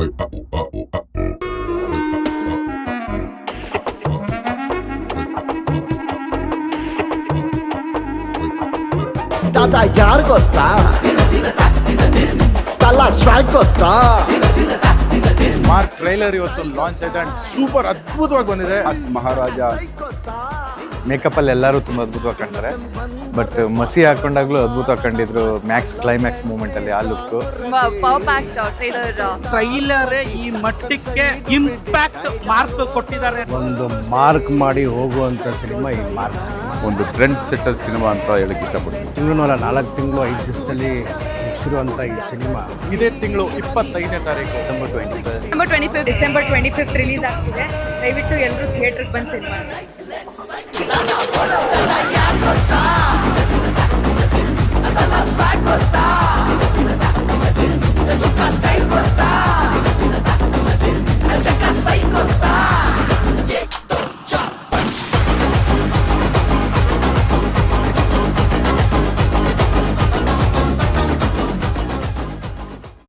ತಾತ ಯಾರು ಗೊತ್ತಾ ತಲಾ ಸ್ಟ್ರೈಕ್ ಗೊತ್ತಾ ಮಾರ್ಕ್ ಟ್ರೈಲರ್ ಇವತ್ತು ಲಾಂಚ್ ಆಯ್ತು ಅಂಡ್ ಸೂಪರ್ ಅದ್ಭುತವಾಗಿ ಬಂದಿದೆ. ಮಹಾರಾಜ ಮೇಕಪ್ ಅಲ್ಲಿ ಎಲ್ಲರೂ ತುಂಬಾ ಅದ್ಭುತವಾಗಿ ಕಾಣ್ತಾರೆ, ಬಟ್ ಮಸಿ ಹಾಕೊಂಡಾಗ್ಲೂ ಅದ್ಭುತವಾಗಿ ಕಂಡಿದ್ರು. ಕ್ಲೈಮ್ಯಾಕ್ಸ್ ಮೂಮೆಂಟ್ ಅಲ್ಲಿ ಆ ಲುಕ್ ಪವರ್ ಪ್ಯಾಕ್ ಟ್ರೈಲರ್ ಈ ಮಟ್ಟಕ್ಕೆ ಇಂಪ್ಯಾಕ್ಟ್ ಮಾರ್ಕ್ ಕೊಟ್ಟಿದ್ದಾರೆ. ಒಂದು ಮಾರ್ಕ್ ಮಾಡಿ ಹೋಗುವಂತ ಸಿನಿಮಾ ಈ ಮಾರ್ಕ್ ಸಿನಿಮಾ. ಒಂದು ಟ್ರೆಂಡ್ ಸೆಟ್ಟರ್ ಸಿನಿಮಾ ಅಂತ ಹೇಳಕ್ ಇಷ್ಟಪಡ್ತೀನಿ. ತಿಂಗಳು 4 ತಿಂಗಳು 5 ದಿವಸದಲ್ಲಿ ಮುಗಿಸಿರುವಂತ ಈ ಸಿನಿಮಾ ಇದೇ ತಿಂಗಳು 25ನೇ ತಾರೀಕು ಡಿಸೆಂಬರ್ 25 ರಿಲೀಸ್ ಆಗ್ತಿದೆ. ದಯವಿಟ್ಟು ಎಲ್ಲರೂ ಥಿಯೇಟರ್ಗೆ ಬಂದು ಸಿನಿಮಾ